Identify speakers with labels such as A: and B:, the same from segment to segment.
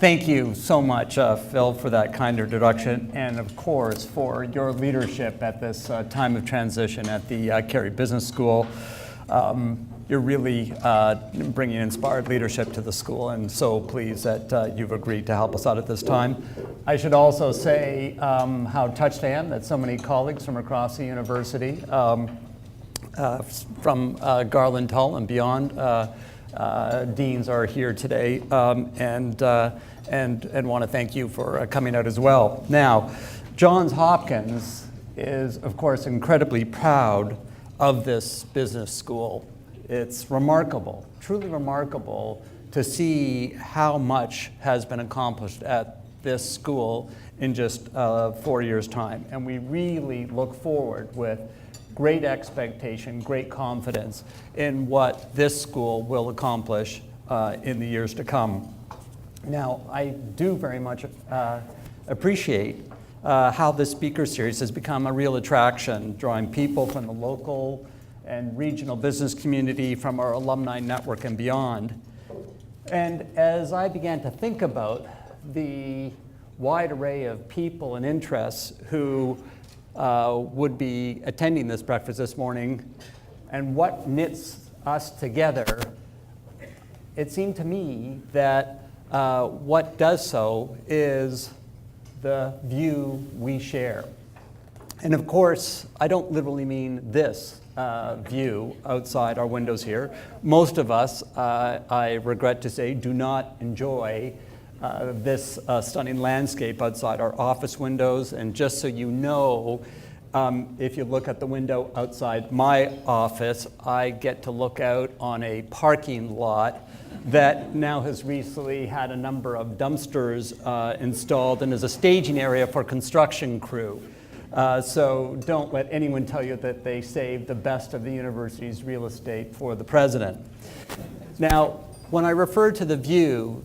A: Thank you so much, Phil, for that kind introduction, and of course for your leadership at this time of transition at the Carey Business School. You're really bringing inspired leadership to the school, and so pleased that you've agreed to help us out at this time. I should also say how touched I am that so many colleagues from across the university, from Garland Hull and beyond, deans are here today, and want to thank you for coming out as well. Now, Johns Hopkins is, of course, incredibly proud of this business school. It's remarkable, truly remarkable, to see how much has been accomplished at this school in just 4 years' time. And we really look forward with great expectation, great confidence in what this school will accomplish in the years to come. Now, I do very much appreciate how this speaker series has become a real attraction, drawing people from the local and regional business community, from our alumni network and beyond. And as I began to think about the wide array of people and interests who would be attending this breakfast this morning and what knits us together, it seemed to me that what does so is the view we share. And of course, I don't literally mean this view outside our windows here. Most of us, I regret to say, do not enjoy this stunning landscape outside our office windows. And just so you know, if you look at the window outside my office, I get to look out on a parking lot that now has recently had a number of dumpsters installed and is a staging area for construction crew. So don't let anyone tell you that they saved the best of the university's real estate for the president. Now, when I refer to the view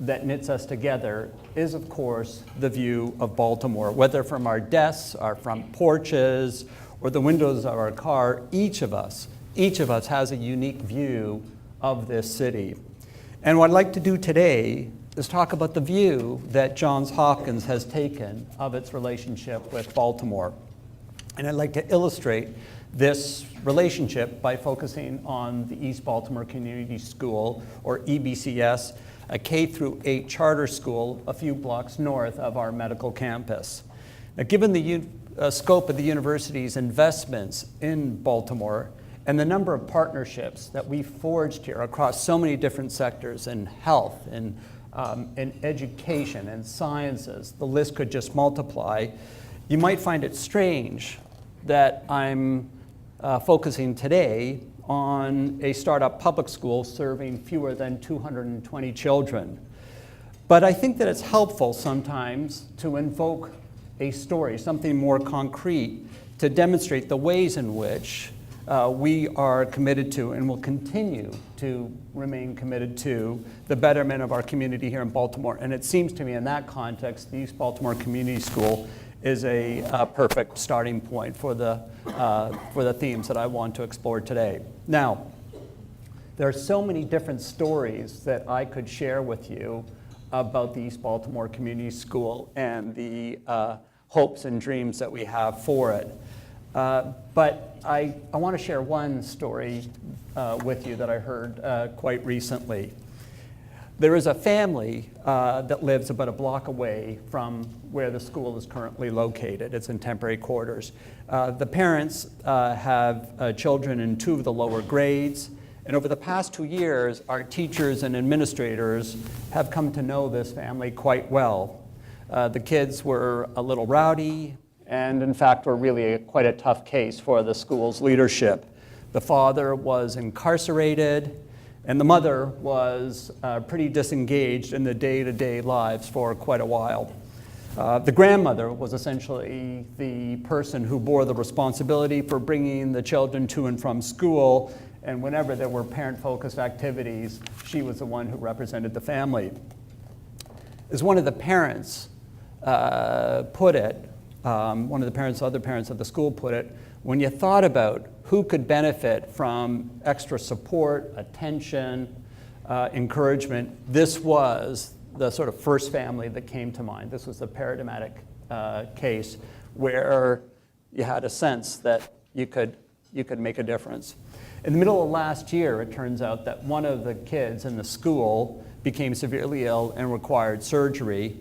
A: that knits us together is, of course, the view of Baltimore. Whether from our desks, our front porches, or the windows of our car, each of us has a unique view of this city. And what I'd like to do today is talk about the view that Johns Hopkins has taken of its relationship with Baltimore. And I'd like to illustrate this relationship by focusing on the East Baltimore Community School, or EBCS, a K-8 charter school a few blocks north of our medical campus. Now, given the scope of the university's investments in Baltimore and the number of partnerships that we've forged here across so many different sectors in health and in education and sciences, the list could just multiply, you might find it strange that I'm focusing today on a startup public school serving fewer than 220 children. But I think that it's helpful sometimes to invoke a story, something more concrete, to demonstrate the ways in which we are committed to and will continue to remain committed to the betterment of our community here in Baltimore. And it seems to me in that context, the East Baltimore Community School is a perfect starting point for the themes that I want to explore today. Now, there are so many different stories that I could share with you about the East Baltimore Community School and the hopes and dreams that we have for it. But I want to share one story with you that I heard quite recently. There is a family that lives about a block away from where the school is currently located. It's in temporary quarters. The parents have children in 2 of the lower grades, and over the past 2 years, our teachers and administrators have come to know this family quite well. The kids were a little rowdy, and in fact were really quite a tough case for the school's leadership. The father was incarcerated, and the mother was pretty disengaged in the day-to-day lives for quite a while. The grandmother was essentially the person who bore the responsibility for bringing the children to and from school, and whenever there were parent-focused activities, she was the one who represented the family. As one of the parents put it, one of the parents, other parents of the school put it, when you thought about who could benefit from extra support, attention, encouragement, this was the sort of first family that came to mind. This was the paradigmatic case where you had a sense that you could make a difference. In the middle of last year, it turns out that one of the kids in the school became severely ill and required surgery.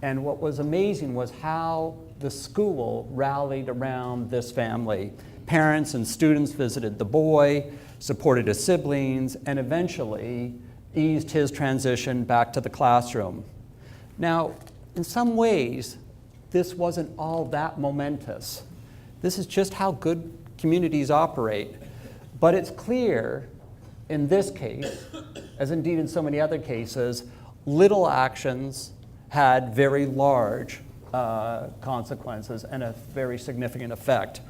A: And what was amazing was how the school rallied around this family. Parents and students visited the boy, supported his siblings, and eventually eased his transition back to the classroom. Now, in some ways, this wasn't all that momentous. This is just how good communities operate. But it's clear in this case, as indeed in so many other cases, little actions had very large consequences and a very significant effect.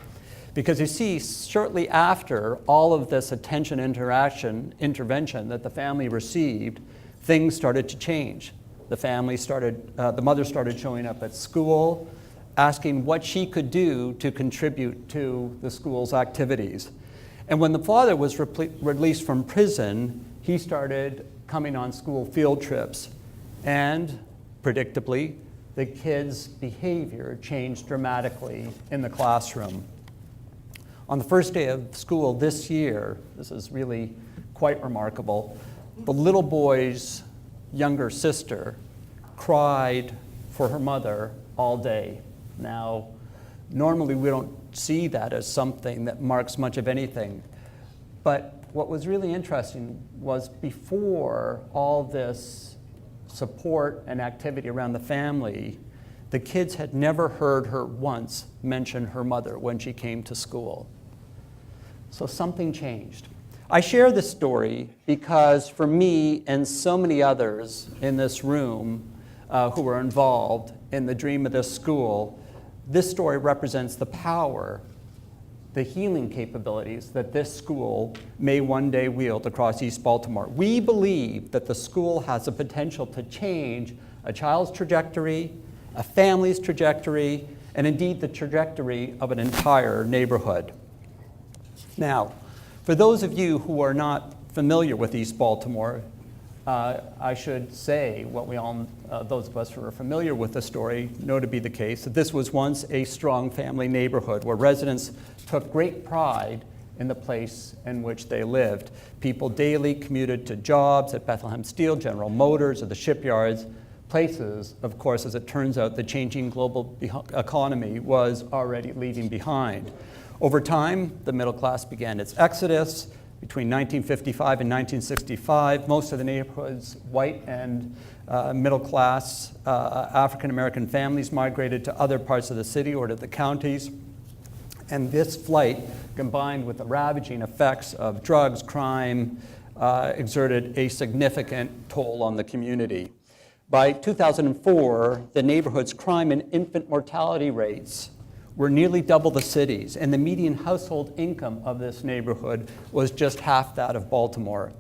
A: Because you see, shortly after all of this attention intervention that the family received, things started to change. The mother started showing up at school, asking what she could do to contribute to the school's activities. And when the father was released from prison, he started coming on school field trips. And predictably, the kids' behavior changed dramatically in the classroom. On the first day of school this year, this is really quite remarkable, the little boy's younger sister cried for her mother all day. Now, normally we don't see that as something that marks much of anything. But what was really interesting was before all this support and activity around the family, the kids had never heard her once mention her mother when she came to school. So something changed. I share this story because for me and so many others in this room who were involved in the dream of this school, this story represents the power, the healing capabilities that this school may one day wield across East Baltimore. We believe that the school has the potential to change a child's trajectory, a family's trajectory, and indeed the trajectory of an entire neighborhood. Now, for those of you who are not familiar with East Baltimore, I should say what we all, those of us who are familiar with the story, know to be the case, that this was once a strong family neighborhood where residents took great pride in the place in which they lived. People daily commuted to jobs at Bethlehem Steel, General Motors, or the shipyards, places, of course, as it turns out, the changing global economy was already leaving behind. Over time, the middle class began its exodus. Between 1955 and 1965, most of the neighborhood's white and middle class African American families migrated to other parts of the city or to the counties. And this flight, combined with the ravaging effects of drugs, crime, exerted a significant toll on the community. By 2004, the neighborhood's crime and infant mortality rates were nearly double the city's, and the median household income of this neighborhood was just half that of Baltimore.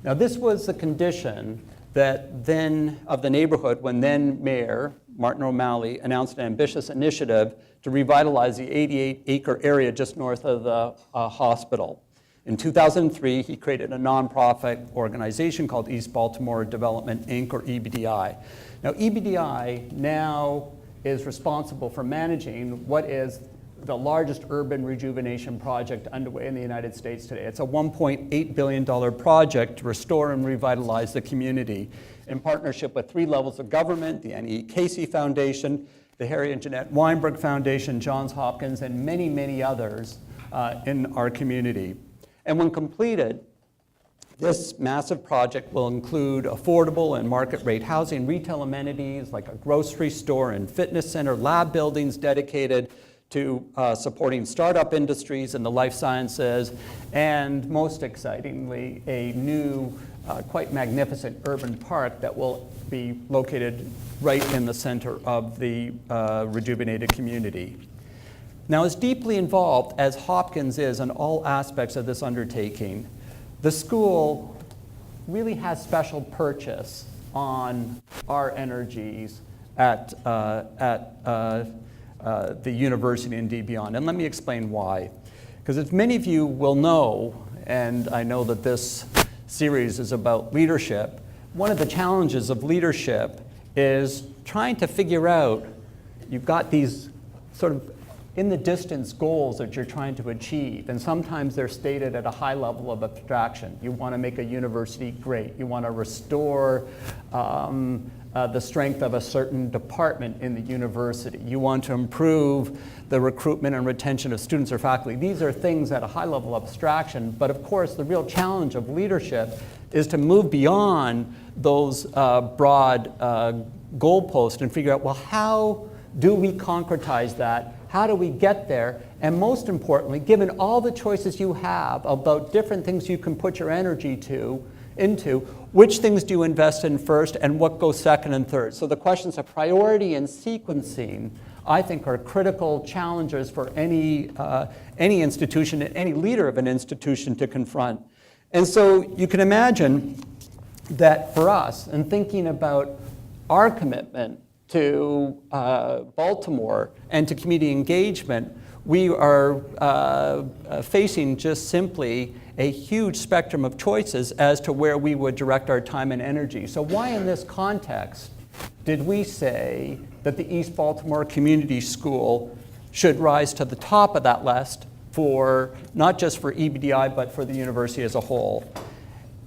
A: Now, this was the condition that then of the neighborhood when then Mayor Martin O'Malley announced an ambitious initiative to revitalize the 88-acre area just north of the hospital. In 2003, he created a nonprofit organization called East Baltimore Development, Inc., or EBDI. Now, EBDI now is responsible for managing what is the largest urban rejuvenation project underway in the United States today. It's a $1.8 billion project to restore and revitalize the community in partnership with 3 levels of government, the Annie Casey Foundation, the Harry and Jeanette Weinberg Foundation, Johns Hopkins, and many, many others in our community. And when completed, this massive project will include affordable and market rate housing, retail amenities like a grocery store and fitness center, lab buildings dedicated to supporting startup industries and the life sciences, and most excitingly, a new, quite magnificent urban park that will be located right in the center of the rejuvenated community. Now, as deeply involved as Hopkins is in all aspects of this undertaking, the school really has special purchase on our energies at the university and indeed beyond. And let me explain why. Because as many of you will know, and I know that this series is about leadership. One of the challenges of leadership is trying to figure out, you've got these sort of in the distance goals that you're trying to achieve, and sometimes they're stated at a high level of abstraction. You want to make a university great. You want to restore the strength of a certain department in the university. You want to improve the recruitment and retention of students or faculty. These are things at a high level of abstraction, but of course the real challenge of leadership is to move beyond those broad goalposts and figure out, well, how do we concretize that? How do we get there? And most importantly, given all the choices you have about different things you can put your energy into, which things do you invest in first and what goes second and third? So the questions of priority and sequencing, I think, are critical challenges for any institution, any leader of an institution to confront. And so you can imagine that for us, in thinking about our commitment to Baltimore and to community engagement, we are facing just simply a huge spectrum of choices as to where we would direct our time and energy. So why in this context did we say that the East Baltimore Community School should rise to the top of that list for not just for EBDI, but for the university as a whole?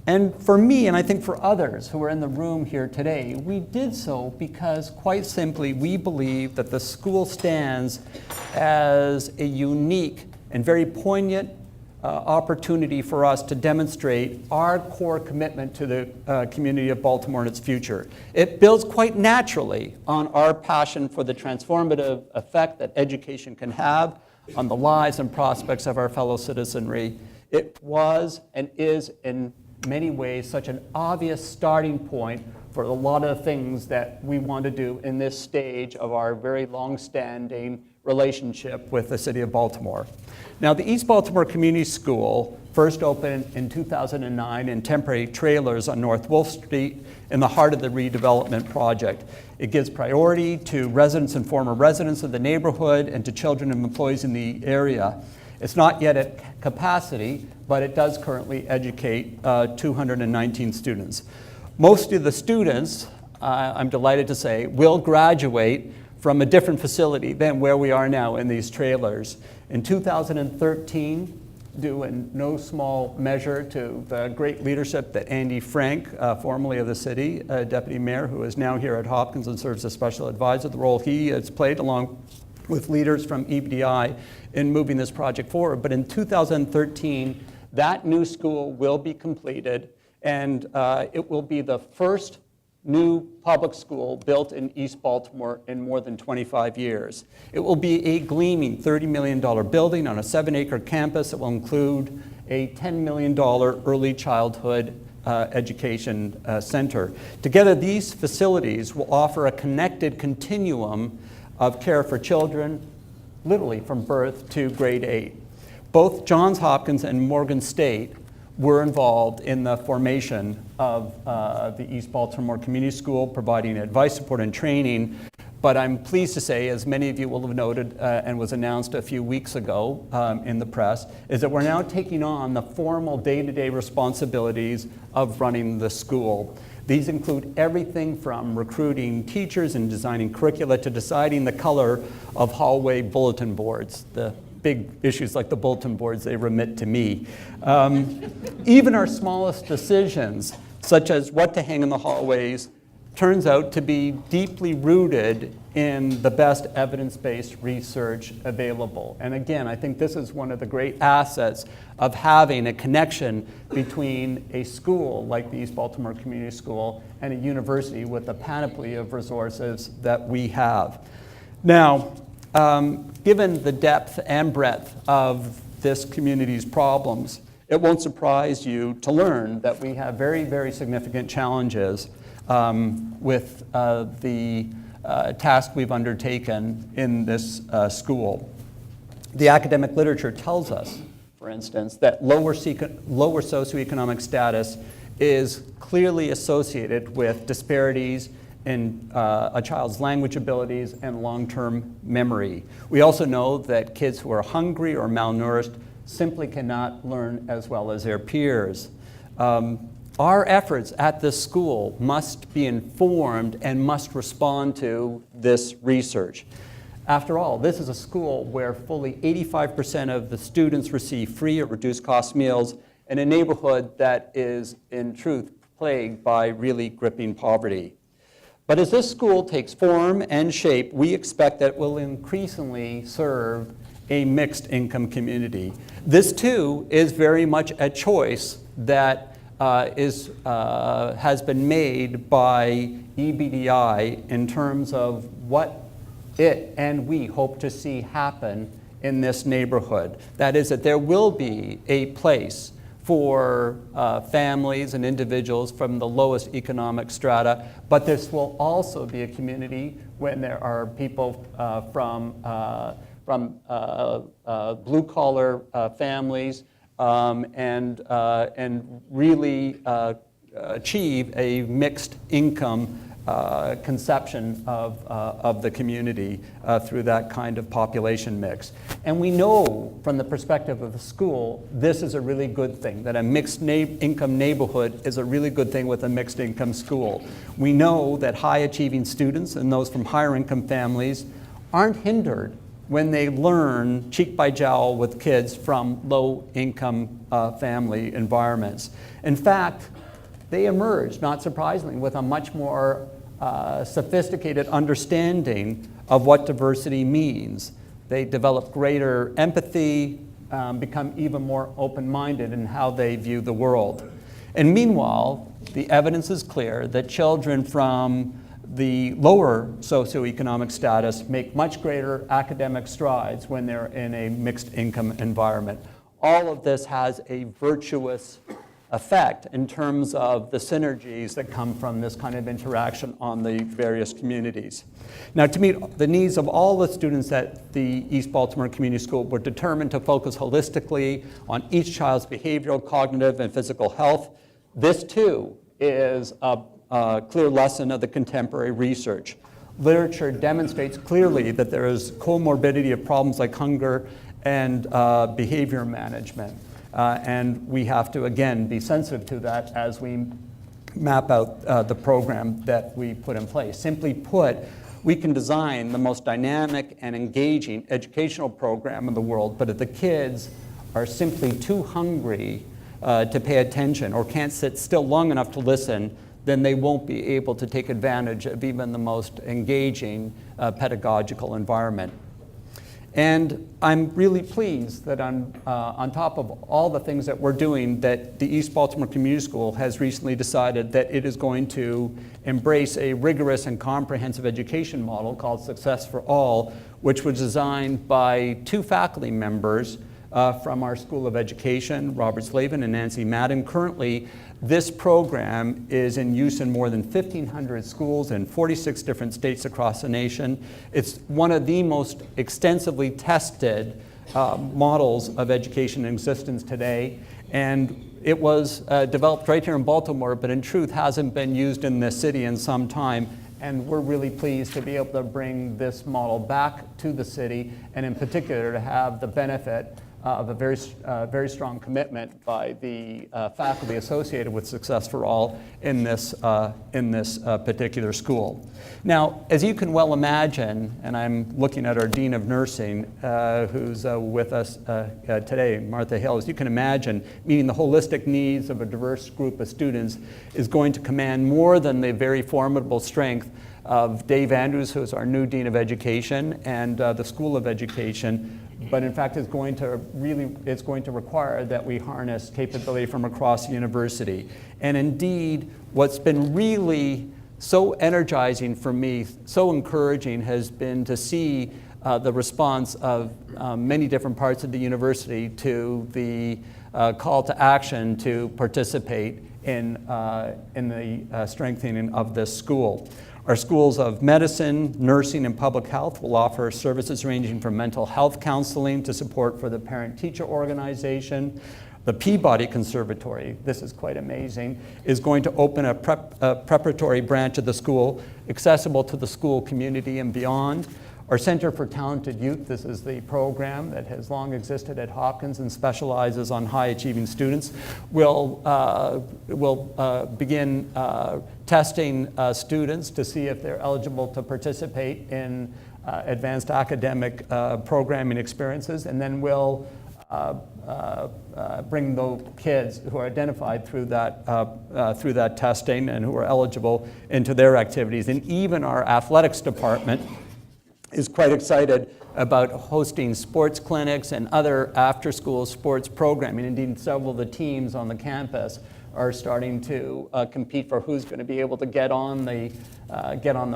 A: And for me, and I think for others who are in the room here today, we did so because, quite simply, we believe that the school stands as a unique and very poignant opportunity for us to demonstrate our core commitment to the community of Baltimore and its future. It builds quite naturally on our passion for the transformative effect that education can have on the lives and prospects of our fellow citizenry. It was and is in many ways such an obvious starting point for a lot of things that we want to do in this stage of our very long-standing relationship with the city of Baltimore. Now, the East Baltimore Community School first opened in 2009 in temporary trailers on North Wolf Street in the heart of the redevelopment project. It gives priority to residents and former residents of the neighborhood and to children and employees in the area. It's not yet at capacity, but it does currently educate 219 students. Most of the students, I'm delighted to say, will graduate from a different facility than where we are now in these trailers. In 2013, due in no small measure to the great leadership that Andy Frank, formerly of the city, deputy mayor, who is now here at Hopkins and serves as special advisor, the role he has played along with leaders from EBDI in moving this project forward. But in 2013, that new school will be completed, and it will be the first new public school built in East Baltimore in more than 25 years. It will be a gleaming $30 million building on a 7-acre campus. It will include a $10 million early childhood education center. Together, these facilities will offer a connected continuum of care for children, literally from birth to grade 8. Both Johns Hopkins and Morgan State were involved in the formation of the East Baltimore Community School, providing advice, support, and training. But I'm pleased to say, as many of you will have noted and was announced a few weeks ago in the press, is that we're now taking on the formal day-to-day responsibilities of running the school. These include everything from recruiting teachers and designing curricula to deciding the color of hallway bulletin boards. The big issues like the bulletin boards, they remit to me. Even our smallest decisions, such as what to hang in the hallways, turns out to be deeply rooted in the best evidence-based research available. And again, I think this is one of the great assets of having a connection between a school like the East Baltimore Community School and a university with the panoply of resources that we have. Now, given the depth and breadth of this community's problems, it won't surprise you to learn that we have very, very significant challenges with the task we've undertaken in this school. The academic literature tells us, for instance, that lower socioeconomic status is clearly associated with disparities in a child's language abilities and long-term memory. We also know that kids who are hungry or malnourished simply cannot learn as well as their peers. our efforts at this school must be informed and must respond to this research. After all, this is a school where fully 85% of the students receive free or reduced cost meals in a neighborhood that is, in truth, plagued by really gripping poverty. But as this school takes form and shape, we expect that it will increasingly serve a mixed income community. This too is very much a choice that has been made by EBDI in terms of what it and we hope to see happen in this neighborhood. That is, that there will be a place for families and individuals from the lowest economic strata, but this will also be a community when there are people from blue-collar families and really achieve a mixed income conception of the community through that kind of population mix. And we know from the perspective of the school, this is a really good thing, that a mixed income neighborhood is a really good thing with a mixed income school. We know that high achieving students and those from higher income families aren't hindered when they learn cheek by jowl with kids from low income family environments. In fact, they emerge, not surprisingly, with a much more sophisticated understanding of what diversity means. They develop greater empathy, become even more open-minded in how they view the world. And meanwhile, the evidence is clear that children from the lower socioeconomic status make much greater academic strides when they're in a mixed income environment. All of this has a virtuous effect in terms of the synergies that come from this kind of interaction on the various communities. Now, to meet the needs of all the students at the East Baltimore Community School, we're determined to focus holistically on each child's behavioral, cognitive, and physical health. This, too, is a clear lesson of the contemporary research. Literature demonstrates clearly that there is comorbidity of problems like hunger and behavior management. And we have to, again, be sensitive to that as we map out the program that we put in place. Simply put, we can design the most dynamic and engaging educational program in the world, but if the kids are simply too hungry to pay attention or can't sit still long enough to listen, then they won't be able to take advantage of even the most engaging pedagogical environment. And I'm really pleased that on top of all the things that we're doing, that the East Baltimore Community School has recently decided that it is going to embrace a rigorous and comprehensive education model called Success for All, which was designed by two faculty members from our School of Education, Robert Slavin and Nancy Madden. Currently, this program is in use in more than 1,500 schools in 46 different states across the nation. It's one of the most extensively tested models of education in existence today. And it was developed right here in Baltimore, but in truth hasn't been used in this city in some time. And we're really pleased to be able to bring this model back to the city, and in particular to have the benefit of a very strong commitment by the faculty associated with Success for All in this particular school. Now, as you can well imagine, and I'm looking at our Dean of Nursing, who's with us today, Martha Hill, as you can imagine, meeting the holistic needs of a diverse group of students is going to command more than the very formidable strength of Dave Andrews, who's our new Dean of Education, and the School of Education, but in fact it's going to require that we harness capability from across the university. And indeed, what's been really so energizing for me, so encouraging, has been to see the response of many different parts of the university to the call to action to participate in the strengthening of this school. Our schools of medicine, nursing, and public health will offer services ranging from mental health counseling to support for the parent-teacher organization. The Peabody Conservatory, this is quite amazing, is going to open a preparatory branch of the school accessible to the school community and beyond. Our Center for Talented Youth, this is the program that has long existed at Hopkins and specializes on high-achieving students, will begin testing students to see if they're eligible to participate in advanced academic programming experiences, and then we'll bring the kids who are identified through that testing and who are eligible into their activities. And even our athletics department is quite excited about hosting sports clinics and other after-school sports programming. Indeed, several of the teams on the campus are starting to compete for who's going to be able to get on the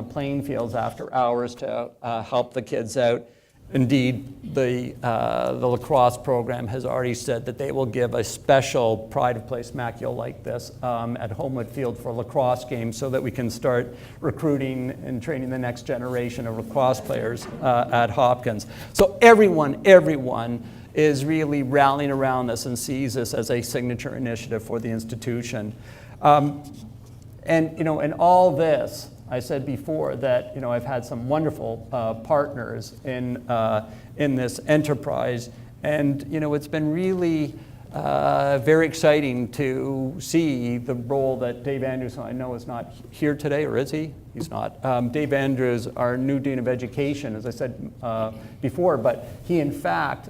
A: playing fields after hours to help the kids out. Indeed, the lacrosse program has already said that they will give a special Pride of Place macule like this at Homewood Field for lacrosse games so that we can start recruiting and training the next generation of lacrosse players at Hopkins. So everyone is really rallying around this and sees this as a signature initiative for the institution. And in all this, I said before that I've had some wonderful partners in this enterprise, and it's been really very exciting to see the role that Dave Andrews, who I know is not here today, or is he? He's not. Dave Andrews, our new Dean of Education, as I said before, but he in fact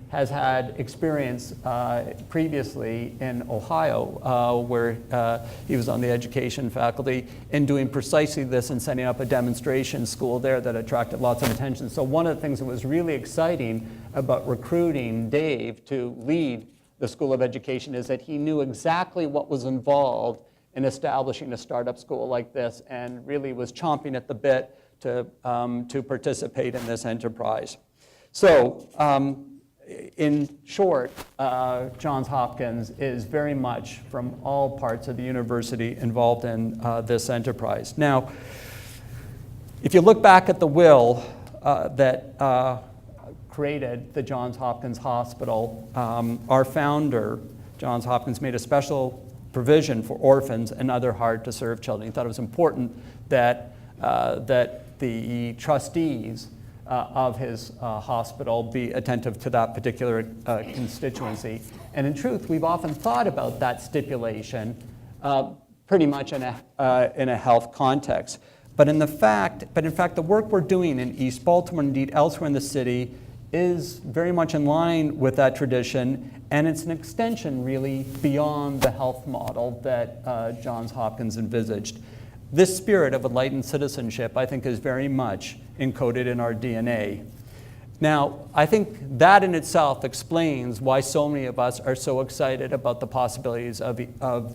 A: has had experience previously in Ohio, where he was on the education faculty, in doing precisely this and setting up a demonstration school there that attracted lots of attention. So one of the things that was really exciting about recruiting Dave to lead the School of Education is that he knew exactly what was involved in establishing a startup school like this, and really was chomping at the bit to participate in this enterprise. So, in short, Johns Hopkins is very much, from all parts of the university, involved in this enterprise. Now, if you look back at the will that created the Johns Hopkins Hospital, our founder, Johns Hopkins, made a special provision for orphans and other hard-to-serve children. He thought it was important that the trustees of his hospital be attentive to that particular constituency. And in truth, we've often thought about that stipulation pretty much in a health context. But in fact, the work we're doing in East Baltimore, indeed elsewhere in the city, is very much in line with that tradition, and it's an extension really beyond the health model that Johns Hopkins envisaged. This spirit of enlightened citizenship, I think, is very much encoded in our DNA. Now, I think that in itself explains why so many of us are so excited about the possibilities of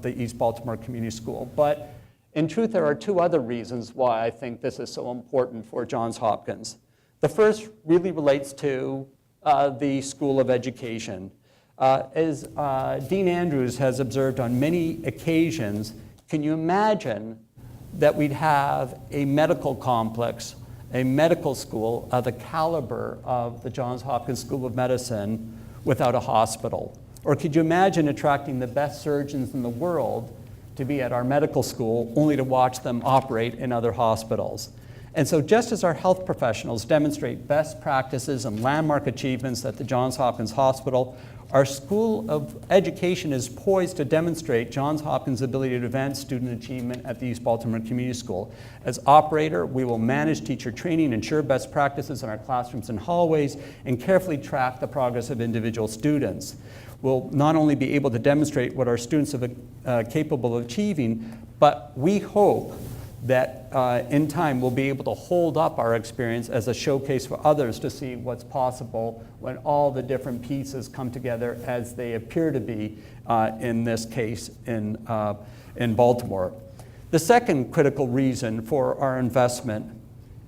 A: the East Baltimore Community School. But in truth, there are two other reasons why I think this is so important for Johns Hopkins. The first really relates to the School of Education. As Dean Andrews has observed on many occasions, can you imagine that we'd have a medical complex, a medical school of the caliber of the Johns Hopkins School of Medicine without a hospital? Or could you imagine attracting the best surgeons in the world to be at our medical school only to watch them operate in other hospitals? And so just as our health professionals demonstrate best practices and landmark achievements at the Johns Hopkins Hospital, our School of Education is poised to demonstrate Johns Hopkins' ability to advance student achievement at the East Baltimore Community School. As operator, we will manage teacher training, ensure best practices in our classrooms and hallways, and carefully track the progress of individual students. We'll not only be able to demonstrate what our students are capable of achieving, but we hope that in time we'll be able to hold up our experience as a showcase for others to see what's possible when all the different pieces come together as they appear to be in this case in Baltimore. The second critical reason for our investment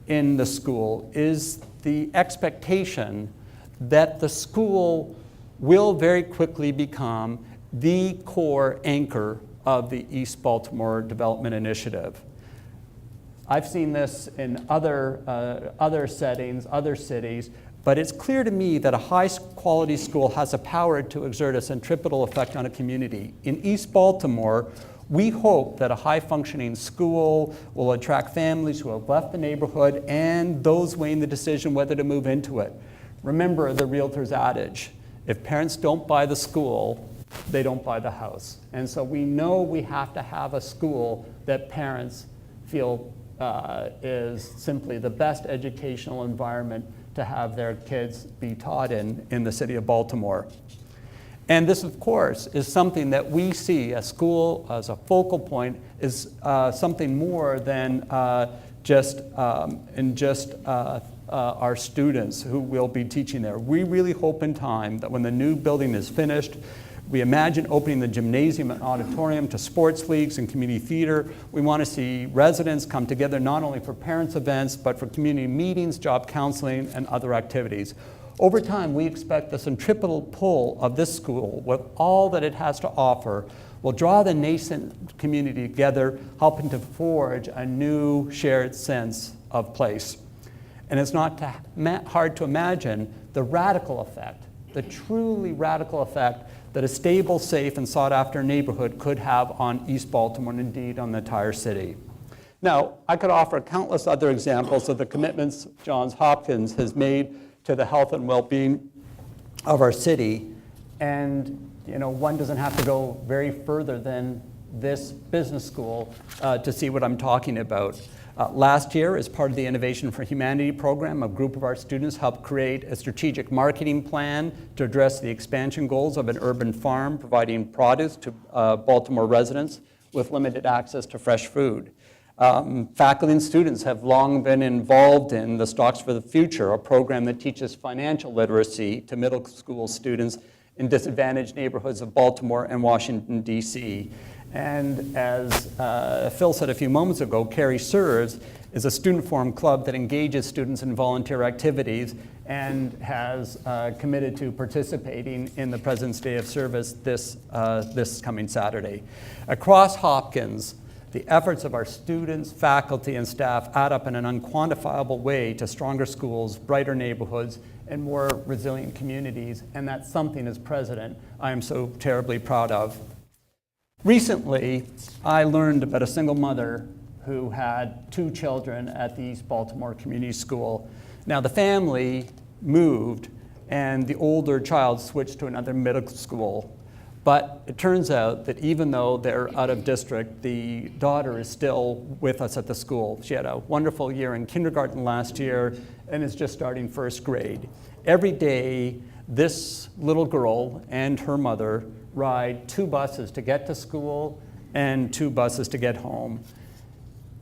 A: in the school is the expectation that the school will very quickly become the core anchor of the East Baltimore Development Initiative. I've seen this in other settings, other cities, but it's clear to me that a high-quality school has the power to exert a centripetal effect on a community. In East Baltimore, We hope that a high-functioning school will attract families who have left the neighborhood and those weighing the decision whether to move into it. Remember the realtor's adage, if parents don't buy the school, they don't buy the house. And so we know we have to have a school that parents feel is simply the best educational environment to have their kids be taught in the city of Baltimore. And this, of course, is something that we see a school as a focal point is something more than just our students who will be teaching there. We really hope in time that when the new building is finished, we imagine opening the gymnasium and auditorium to sports leagues and community theater. We want to see residents come together not only for parents' events, but for community meetings, job counseling, and other activities. Over time, we expect the centripetal pull of this school, with all that it has to offer, will draw the nascent community together, helping to forge a new shared sense of place. And it's not hard to imagine the radical effect, the truly radical effect that a stable, safe, and sought-after neighborhood could have on East Baltimore and indeed on the entire city. Now, I could offer countless other examples of the commitments Johns Hopkins has made to the health and well-being of our city. And one doesn't have to go very further than this business school to see what I'm talking about. Last year, as part of the Innovation for Humanity program, a group of our students helped create a strategic marketing plan to address the expansion goals of an urban farm, providing produce to Baltimore residents with limited access to fresh food. Faculty and students have long been involved in the Stocks for the Future, a program that teaches financial literacy to middle school students in disadvantaged neighborhoods of Baltimore and Washington, D.C. And as Phil said a few moments ago, Carey Serves is a student forum club that engages students in volunteer activities and has committed to participating in the President's Day of Service this coming Saturday. Across Hopkins, the efforts of our students, faculty, and staff add up in an unquantifiable way to stronger schools, brighter neighborhoods, and more resilient communities, and that's something as president I am so terribly proud of. Recently, I learned about a single mother who had 2 children at the East Baltimore Community School. Now, the family moved, and the older child switched to another middle school. But it turns out that even though they're out of district, the daughter is still with us at the school. She had a wonderful year in kindergarten last year and is just starting first grade. Every day, this little girl and her mother ride 2 buses to get to school and 2 buses to get home.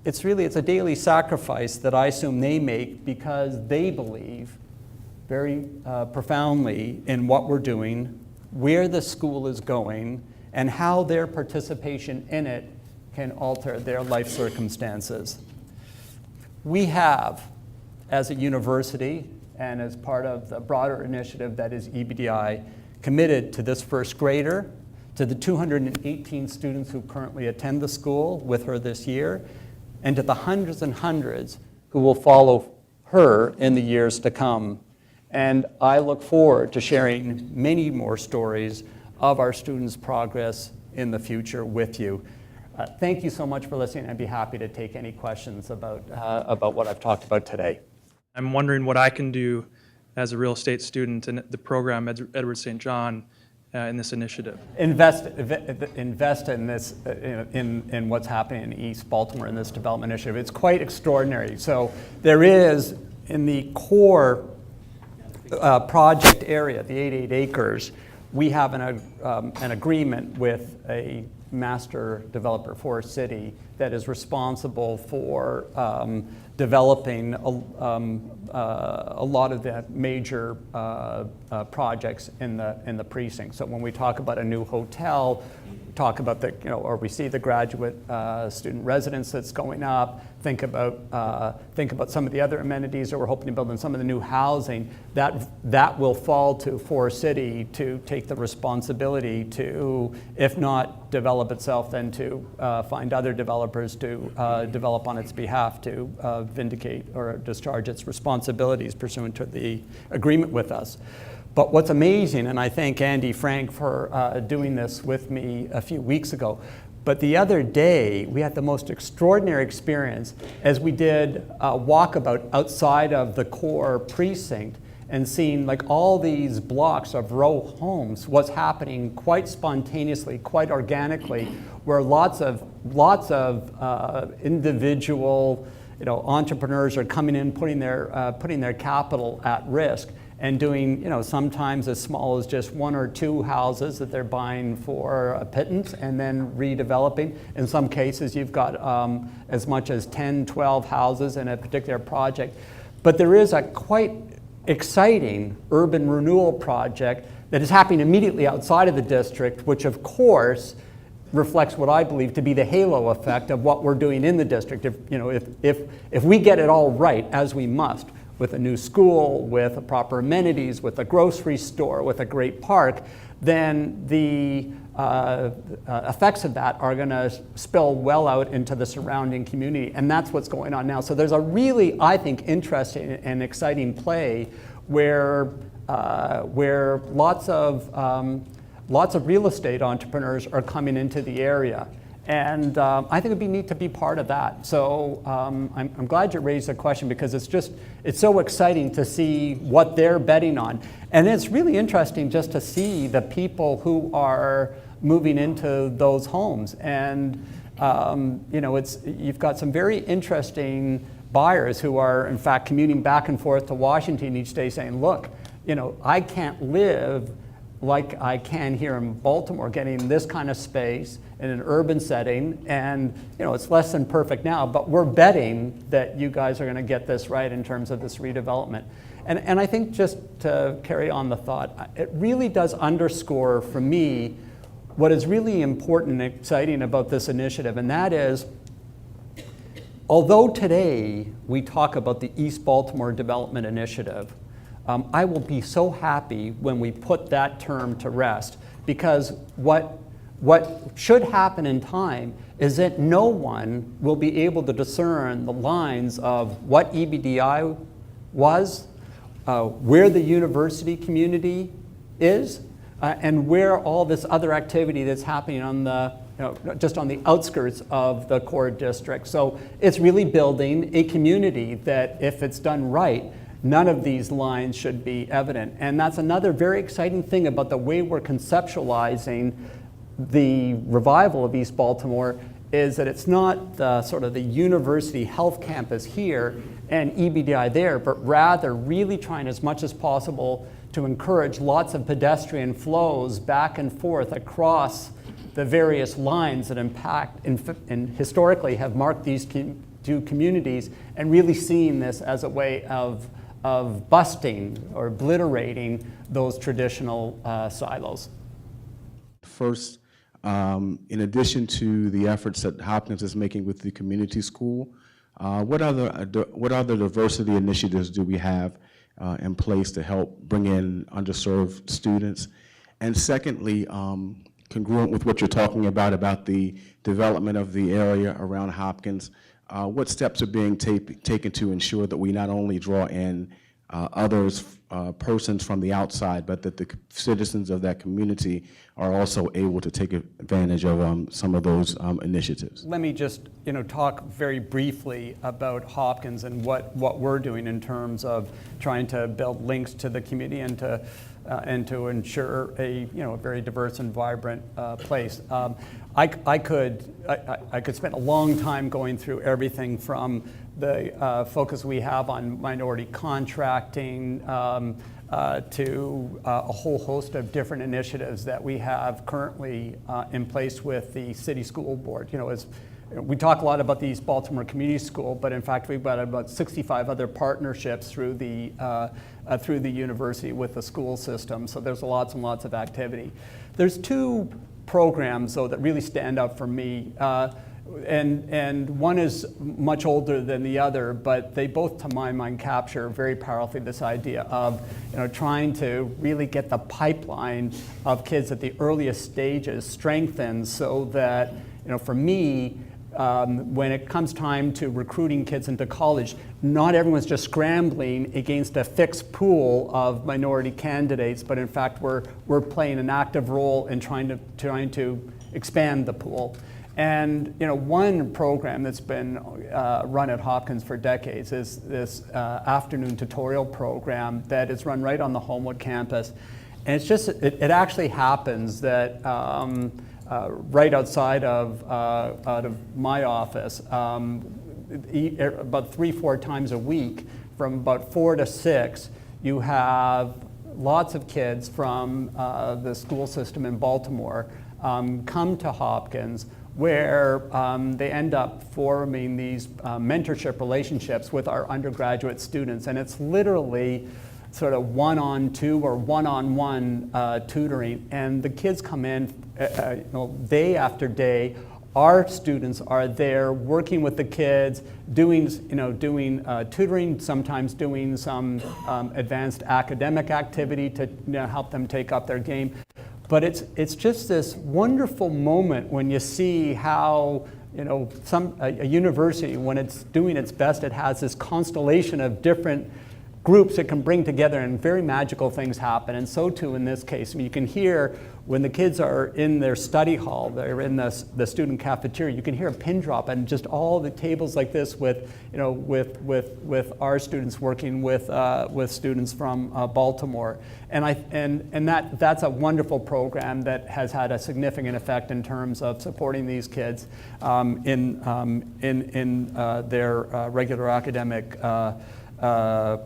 A: It's a daily sacrifice that I assume they make because they believe very profoundly in what we're doing, where the school is going, and how their participation in it can alter their life circumstances. We have, as a university and as part of the broader initiative that is EBDI, committed to this first grader, to the 218 students who currently attend the school with her this year, and to the hundreds and hundreds who will follow her in the years to come. And I look forward to sharing many more stories of our students' progress in the future with you. Thank you so much for listening. I'd be happy to take any questions about what I've talked about today.
B: I'm wondering what I can do as a real estate student in the program Edward St. John in this initiative.
A: Invest in this, in what's happening in East Baltimore in this development initiative. It's quite extraordinary. So there is, in the core project area, the 88 acres, we have an agreement with a master developer, Forest City, that is responsible for developing a lot of the major projects in the precinct. So when we talk about a new hotel, talk about or we see the graduate student residence that's going up, think about some of the other amenities that we're hoping to build in some of the new housing, that will fall to Forest City to take the responsibility to, if not develop itself, then to find other developers to develop on its behalf to vindicate or discharge its responsibilities pursuant to the agreement with us. But what's amazing, and I thank Andy Frank for doing this with me a few weeks ago, But the other day, we had the most extraordinary experience as we did a walkabout outside of the core precinct and seeing like all these blocks of row homes, what's happening quite spontaneously, quite organically, where lots of individual entrepreneurs are coming in, putting their capital at risk, and doing, sometimes as small as just 1 or 2 houses that they're buying for a pittance and then redeveloping. In some cases, you've got as much as 10, 12 houses in a particular project. But there is a quite exciting urban renewal project that is happening immediately outside of the district, which of course reflects what I believe to be the halo effect of what we're doing in the district. If we get it all right, as we must, with a new school, with proper amenities, with a grocery store, with a great park, then the effects of that are going to spill well out into the surrounding community. And that's what's going on now. So there's a really, I think, interesting and exciting play where lots of real estate entrepreneurs are coming into the area. And I think it'd be neat to be part of that. So I'm glad you raised the question, because it's so exciting to see what they're betting on. And it's really interesting just to see the people who are moving into those homes. And you've got some very interesting buyers who are in fact commuting back and forth to Washington each day saying, look, I can't live like I can here in Baltimore, getting this kind of space in an urban setting, and it's less than perfect now, but we're betting that you guys are going to get this right in terms of this redevelopment. And I think, just to carry on the thought, it really does underscore for me what is really important and exciting about this initiative, and that is, although today we talk about the East Baltimore Development Initiative, I will be so happy when we put that term to rest, because what should happen in time is that no one will be able to discern the lines of what EBDI was, where the university community is, and where all this other activity that's happening on just on the outskirts of the core district. So it's really building a community that, if it's done right, none of these lines should be evident. And that's another very exciting thing about the way we're conceptualizing the revival of East Baltimore, is that it's not the sort of the university health campus here and EBDI there, but rather really trying as much as possible to encourage lots of pedestrian flows back and forth across the various lines that impact and historically have marked these two communities, and really seeing this as a way of busting or obliterating those traditional silos.
C: First, in addition to the efforts that Hopkins is making with the community school, what other diversity initiatives do we have in place to help bring in underserved students? And secondly, congruent with what you're talking about the development of the area around Hopkins, what steps are being taken to ensure that we not only draw in persons from the outside, but that the citizens of that community are also able to take advantage of some of those initiatives? Let
A: me just talk very briefly about Hopkins and what we're doing in terms of trying to build links to the community and to ensure a very diverse and vibrant place. I could spend a long time going through everything from the focus we have on minority contracting to a whole host of different initiatives that we have currently in place with the city school board. As we talk a lot about the East Baltimore Community School, but in fact we've got about 65 other partnerships through the university with the school system. So there's lots and lots of activity. There's 2 programs though that really stand out for me. And one is much older than the other, but they both, to my mind, capture very powerfully this idea of trying to really get the pipeline of kids at the earliest stages strengthened, so that for me, when it comes time to recruiting kids into college, not everyone's just scrambling against a fixed pool of minority candidates, but in fact we're playing an active role in trying to expand the pool. And one program that's been run at Hopkins for decades is this afternoon tutorial program that is run right on the Homewood campus. And it's just, it actually happens that right outside of my office, about 3-4 times a week, from about 4 to 6, you have lots of kids from the school system in Baltimore come to Hopkins, where they end up forming these mentorship relationships with our undergraduate students. And it's literally sort of one-on-two or one-on-one tutoring. And the kids come in day after day. Our students are there working with the kids, doing tutoring, sometimes doing some advanced academic activity to help them take up their game. But it's just this wonderful moment when you see how a university, when it's doing its best, it has this constellation of different groups it can bring together, and very magical things happen. And so too in this case. I mean, you can hear when the kids are in their study hall, they're in the student cafeteria, you can hear a pin drop, and just all the tables like this with our students working with students from Baltimore. And that's a wonderful program that has had a significant effect in terms of supporting these kids in their regular academic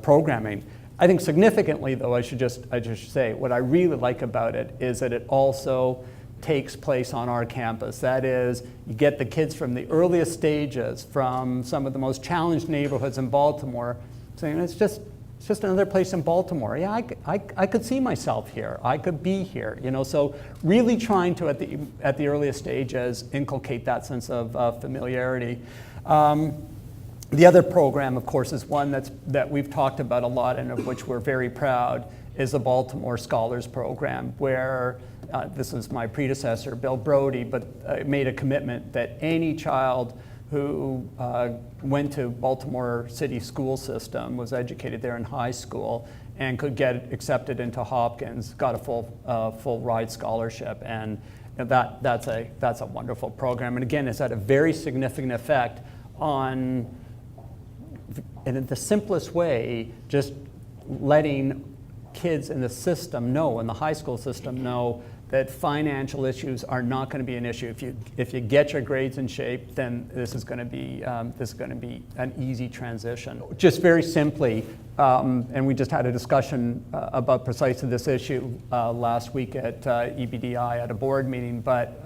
A: programming. I think significantly, though, I should just say, what I really like about it is that it also takes place on our campus. That is, you get the kids from the earliest stages, from some of the most challenged neighborhoods in Baltimore, saying it's just another place in Baltimore. Yeah, I could see myself here. I could be here. So really trying to at the earliest stages inculcate that sense of familiarity. The other program, of course, is one that we've talked about a lot and of which we're very proud, is the Baltimore Scholars Program, where this is my predecessor, Bill Brody, but made a commitment that any child who went to Baltimore City school system, was educated there in high school, and could get accepted into Hopkins, got a full ride scholarship. And that's a wonderful program. And again, it's had a very significant effect on, and in the simplest way, just letting kids in the system know, in the high school system know, that financial issues are not going to be an issue. If you get your grades in shape, then this is going to be an easy transition. Just very simply, and we just had a discussion about precisely this issue last week at EBDI at a board meeting. But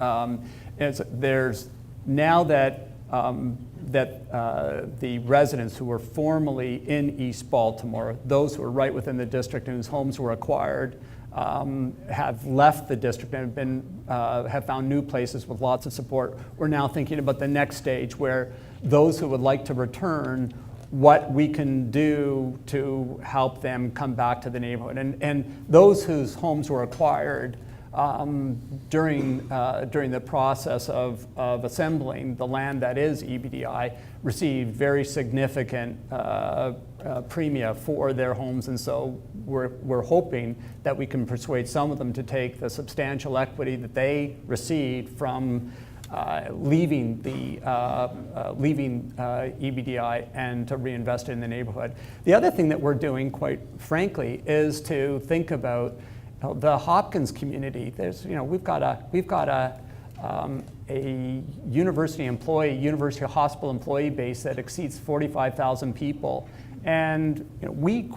A: there's now that the residents who were formerly in East Baltimore, those who were right within the district and whose homes were acquired, have left the district and have found new places with lots of support. We're now thinking about the next stage, where those who would like to return, what we can do to help them come back to the neighborhood. And those whose homes were acquired during the process of assembling the land that is EBDI, received very significant premia for their homes, and so we're hoping that we can persuade some of them to take the substantial equity that they received from leaving EBDI and to reinvest it in the neighborhood. The other thing that we're doing, quite frankly, is to think about the Hopkins community. We've got a university hospital employee base that exceeds 45,000 people, and we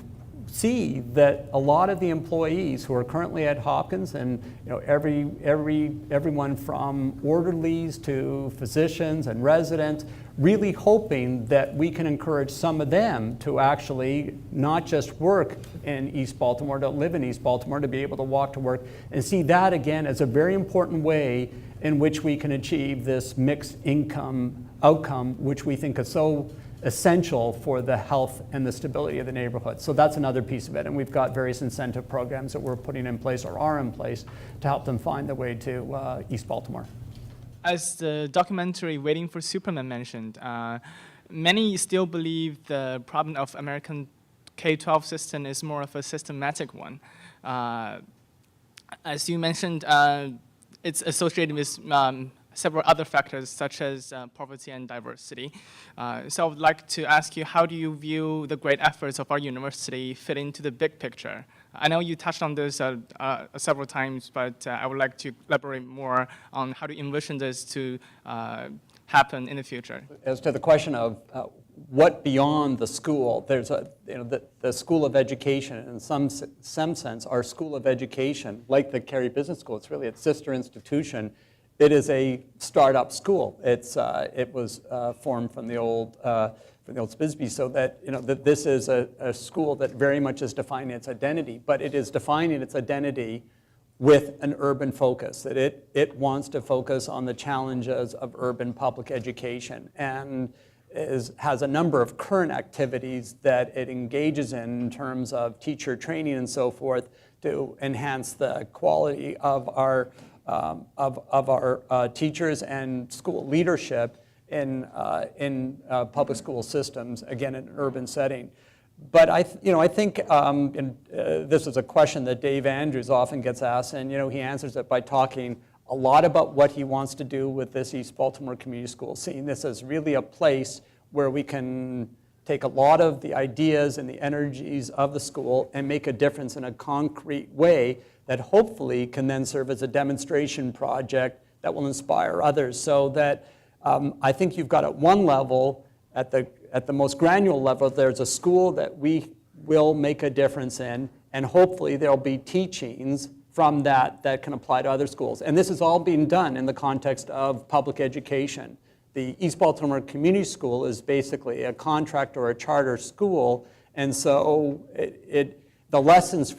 A: see that a lot of the employees who are currently at Hopkins, and everyone from orderlies to physicians and residents, really hoping that we can encourage some of them to actually not just work in East Baltimore, to live in East Baltimore, to be able to walk to work, and see that again as a very important way in which we can achieve this mixed income outcome, which we think is so essential for the health and the stability of the neighborhood. So that's another piece of it, and we've got various incentive programs that we're putting in place or are in place to help them find their way to East Baltimore.
D: As the documentary Waiting for Superman mentioned, many still believe the problem of American K-12 system is more of a systematic one. As you mentioned, it's associated with several other factors such as poverty and diversity. So I would like to ask you, how do you view the great efforts of our university fit into the big picture? I know you touched on this several times, but I would like to elaborate more on how to envision this to happen in the future.
A: As to the question of what beyond the school, there's the School of Education, in some sense, our School of Education, like the Carey Business School, it's really its sister institution. It is a startup school. It was formed from the old SBISB, so that that this is a school that very much is defining its identity, but it is defining its identity with an urban focus, that it wants to focus on the challenges of urban public education, and has a number of current activities that it engages in terms of teacher training and so forth to enhance the quality of our teachers and school leadership in public school systems, again in an urban setting. But I think this is a question that Dave Andrews often gets asked, and he answers it by talking a lot about what he wants to do with this East Baltimore Community School, seeing this as really a place where we can take a lot of the ideas and the energies of the school and make a difference in a concrete way that hopefully can then serve as a demonstration project that will inspire others. So that I think you've got at one level, at the most granular level, there's a school that we will make a difference in, and hopefully there'll be teachings from that can apply to other schools. And this is all being done in the context of public education. The East Baltimore Community School is basically a contract or a charter school, and so the lessons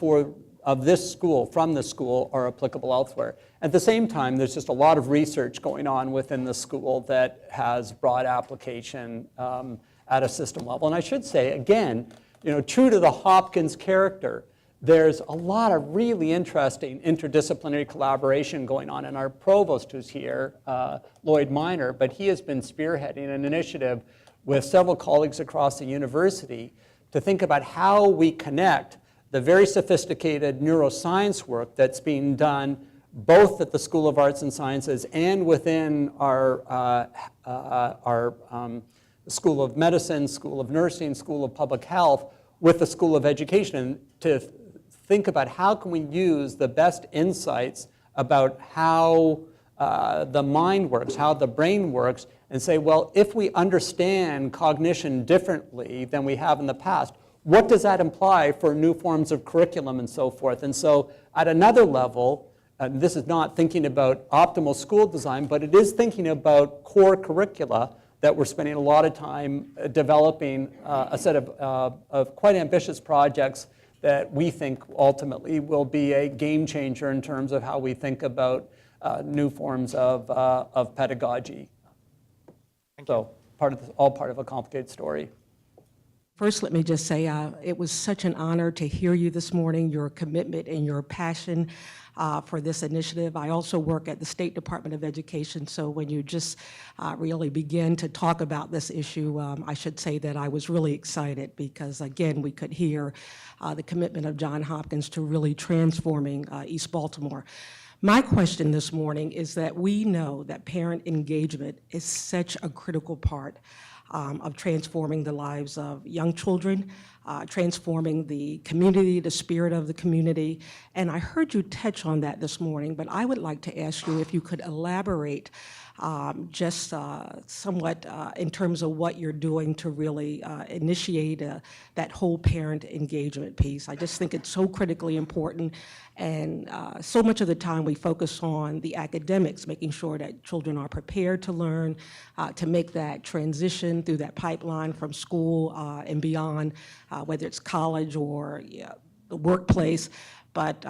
A: of this school, from the school, are applicable elsewhere. At the same time, there's just a lot of research going on within the school that has broad application at a system level. And I should say, again, true to the Hopkins character, there's a lot of really interesting interdisciplinary collaboration going on. And our provost who's here, Lloyd Minor, but he has been spearheading an initiative with several colleagues across the university to think about how we connect the very sophisticated neuroscience work that's being done both at the School of Arts and Sciences and within our School of Medicine, School of Nursing, School of Public Health, with the School of Education, to think about how can we use the best insights about how the mind works, how the brain works, and say, well, if we understand cognition differently than we have in the past, what does that imply for new forms of curriculum and so forth? And so at another level, this is not thinking about optimal school design, but it is thinking about core curricula that we're spending a lot of time developing a set of quite ambitious projects that we think ultimately will be a game changer in terms of how we think about new forms of pedagogy. So all part of a complicated story.
E: First, let me just say it was such an honor to hear you this morning, your commitment and your passion for this initiative. I also work at the State Department of Education, so when you just really begin to talk about this issue, I should say that I was really excited because, again, we could hear the commitment of Johns Hopkins to really transforming East Baltimore. My question this morning is that we know that parent engagement is such a critical part of transforming the lives of young children, transforming the community, the spirit of the community. And I heard you touch on that this morning, but I would like to ask you if you could elaborate just somewhat in terms of what you're doing to really initiate that whole parent engagement piece. I just think it's so critically important, and so much of the time we focus on the academics, making sure that children are prepared to learn, to make that transition through that pipeline from school and beyond, whether it's college or the workplace. But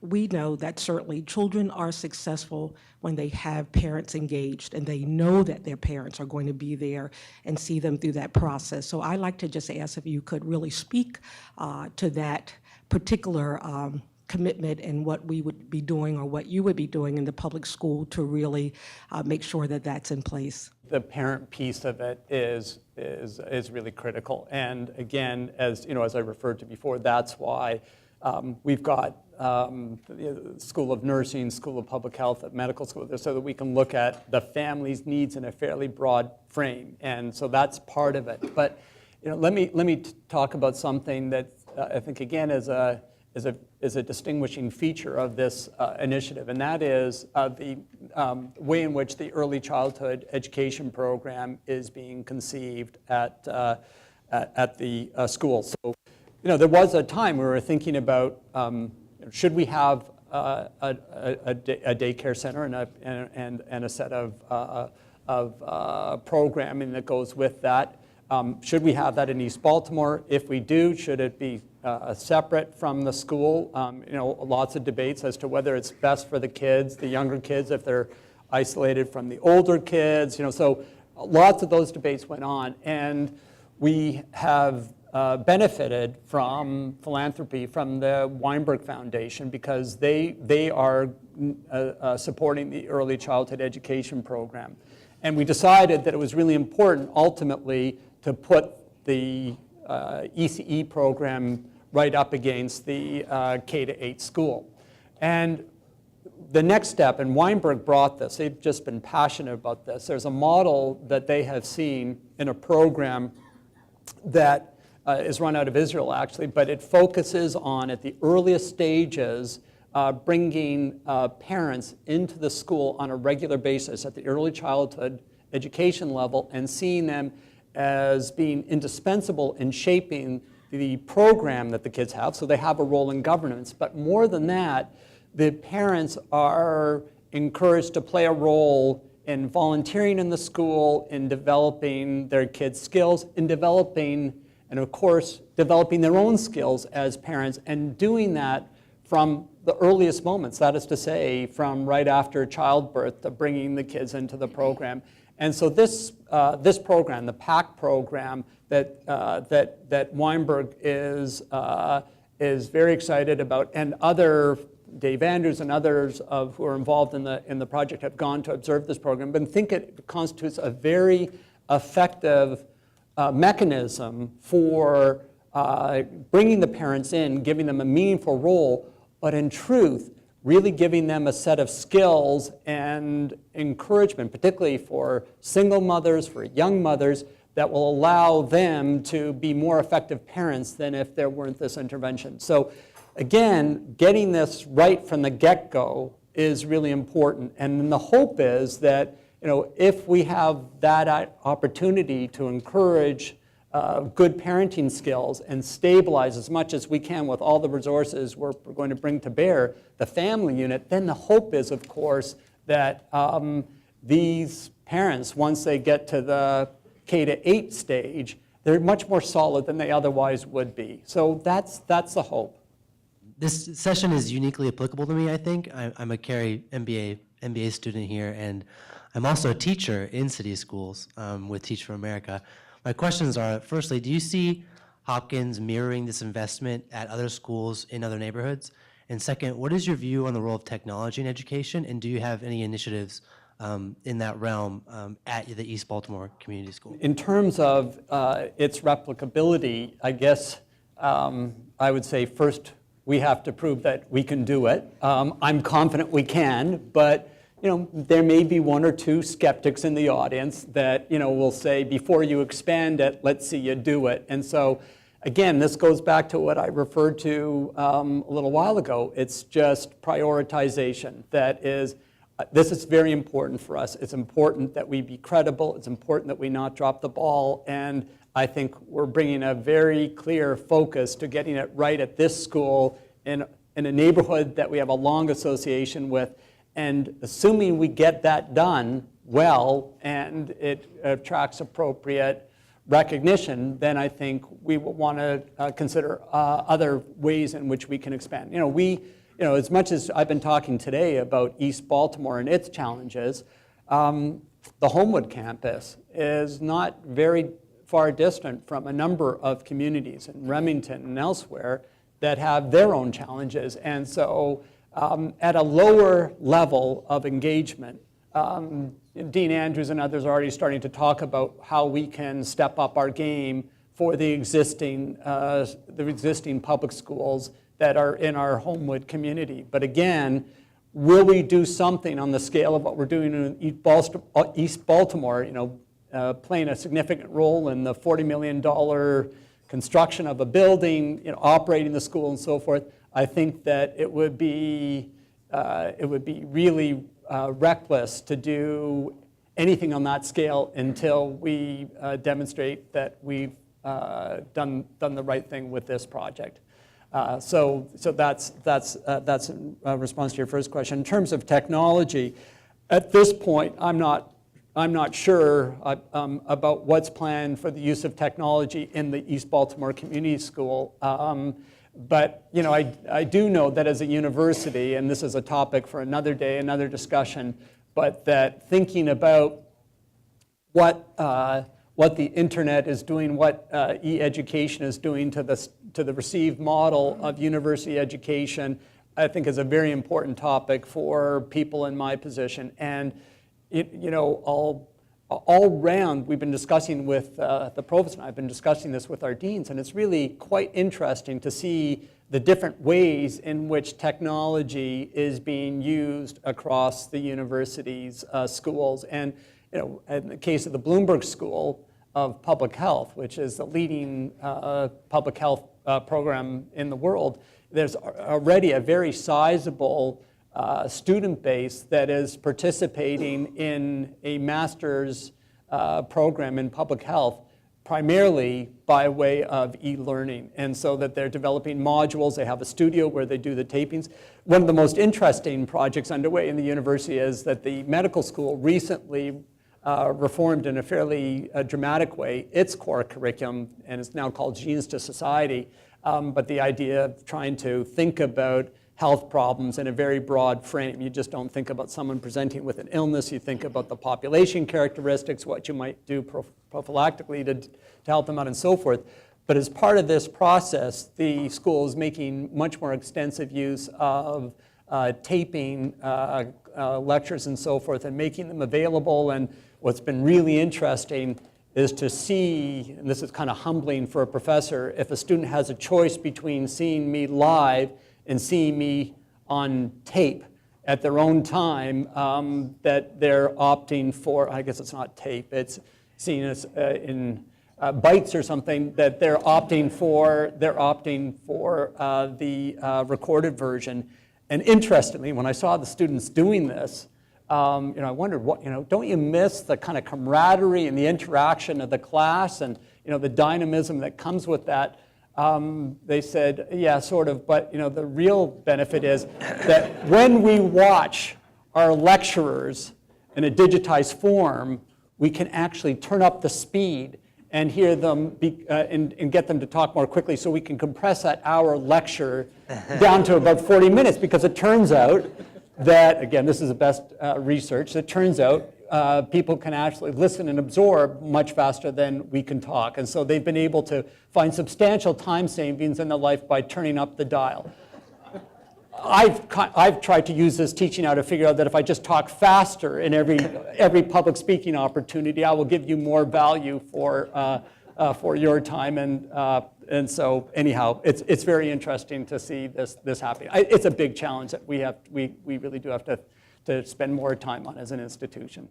E: we know that certainly children are successful when they have parents engaged and they know that their parents are going to be there and see them through that process. So I'd like to just ask if you could really speak to that particular commitment and what we would be doing or what you would be doing in the public school to really make sure that that's in place.
A: The parent piece of it is really critical. And again, as I referred to before, that's why We've got the School of Nursing, School of Public Health, medical school, so that we can look at the family's needs in a fairly broad frame. And so that's part of it. But let me talk about something that I think, again, is a distinguishing feature of this initiative, and that is the way in which the early childhood education program is being conceived at the school. So, there was a time we were thinking about should we have a daycare center and a set of programming that goes with that. Should we have that in East Baltimore? If we do, should it be separate from the school? Lots of debates as to whether it's best for the kids, the younger kids, if they're isolated from the older kids. So lots of those debates went on, and we have benefited from philanthropy from the Weinberg Foundation, because they are supporting the early childhood education program. And we decided that it was really important ultimately to put the ECE program right up against the K-8 school. And the next step, and Weinberg brought this, they've just been passionate about this. There's a model that they have seen in a program that is run out of Israel, actually, but it focuses on, at the earliest stages, bringing parents into the school on a regular basis at the early childhood education level and seeing them as being indispensable in shaping the program that the kids have, so they have a role in governance. But more than that, the parents are encouraged to play a role in volunteering in the school, in developing their kids' skills, in developing, and of course, developing their own skills as parents, and doing that from the earliest moments, that is to say, from right after childbirth to bringing the kids into the program. And so this program, the PAC program that Weinberg is very excited about, and Dave Andrews and others who are involved in the project have gone to observe this program, but think it constitutes a very effective mechanism for bringing the parents in, giving them a meaningful role, but in truth, really giving them a set of skills and encouragement, particularly for single mothers, for young mothers, that will allow them to be more effective parents than if there weren't this intervention. So again, getting this right from the get-go is really important. And then the hope is that if we have that opportunity to encourage good parenting skills and stabilize as much as we can with all the resources we're going to bring to bear, the family unit, then the hope is, of course, that these parents, once they get to the K-8 stage, they're much more solid than they otherwise would be. So that's the hope.
F: This session is uniquely applicable to me, I think. I'm a Carey MBA student here, and I'm also a teacher in city schools with Teach for America. My questions are, firstly, do you see Hopkins mirroring this investment at other schools in other neighborhoods? And second, what is your view on the role of technology in education, and do you have any initiatives in that realm at the East Baltimore Community School?
A: In terms of its replicability, I guess I would say first we have to prove that we can do it. I'm confident we can, but there may be one or two skeptics in the audience that will say, before you expand it, let's see you do it. And so again, this goes back to what I referred to a little while ago. It's just prioritization. That is, this is very important for us. It's important that we be credible. It's important that we not drop the ball. And I think we're bringing a very clear focus to getting it right at this school in a neighborhood that we have a long association with. And assuming we get that done well and it attracts appropriate recognition, then I think we will want to consider other ways in which we can expand. As much as I've been talking today about East Baltimore and its challenges, the Homewood campus is not very far distant from a number of communities in Remington and elsewhere that have their own challenges. And so at a lower level of engagement, Dean Andrews and others are already starting to talk about how we can step up our game for the existing public schools that are in our Homewood community. But again, will we do something on the scale of what we're doing in East Baltimore, playing a significant role in the $40 million construction of a building, operating the school and so forth? I think that it would be really reckless to do anything on that scale until we demonstrate that we've done the right thing with this project. So that's a response to your first question. In terms of technology, at this point, I'm not sure about what's planned for the use of technology in the East Baltimore Community School. But I do know that as a university, and this is a topic for another day, another discussion, but that thinking about what the internet is doing, what e-education is doing to the received model of university education, I think is a very important topic for people in my position. And all round, we've been discussing with the provost, and I've been discussing this with our deans, and it's really quite interesting to see the different ways in which technology is being used across the university's schools. And in the case of the Bloomberg School of Public Health, which is the leading public health program in the world, there's already a very sizable student base that is participating in a master's program in public health, primarily by way of e-learning. And so that they're developing modules. They have a studio where they do the tapings. One of the most interesting projects underway in the university is that the medical school recently reformed in a fairly dramatic way its core curriculum, and it's now called Genes to Society. But the idea of trying to think about health problems in a very broad frame. You just don't think about someone presenting with an illness. You think about the population characteristics, what you might do prophylactically to help them out and so forth. But as part of this process, the school is making much more extensive use of taping lectures and so forth and making them available. And what's been really interesting is to see, and this is kind of humbling for a professor, if a student has a choice between seeing me live and seeing me on tape at their own time, that they're opting for, I guess it's not tape, it's seen as in bytes or something, that they're opting for the recorded version. And interestingly, when I saw the students doing this, I wondered, don't you miss the kind of camaraderie and the interaction of the class and the dynamism that comes with that? They said, yeah, sort of, but the real benefit is that when we watch our lecturers in a digitized form, we can actually turn up the speed and hear them and get them to talk more quickly, so we can compress that hour lecture down to about 40 minutes, because it turns out that, again, this is the best research, it turns out people can actually listen and absorb much faster than we can talk. And so they've been able to find substantial time savings in their life by turning up the dial. I've tried to use this teaching now to figure out that if I just talk faster in every public speaking opportunity, I will give you more value for your time. And so anyhow, it's very interesting to see this happening. It's a big challenge that we really do have to spend more time on as an institution.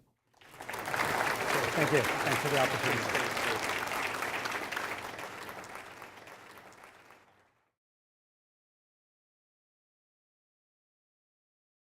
A: Thank you. Thanks for the opportunity.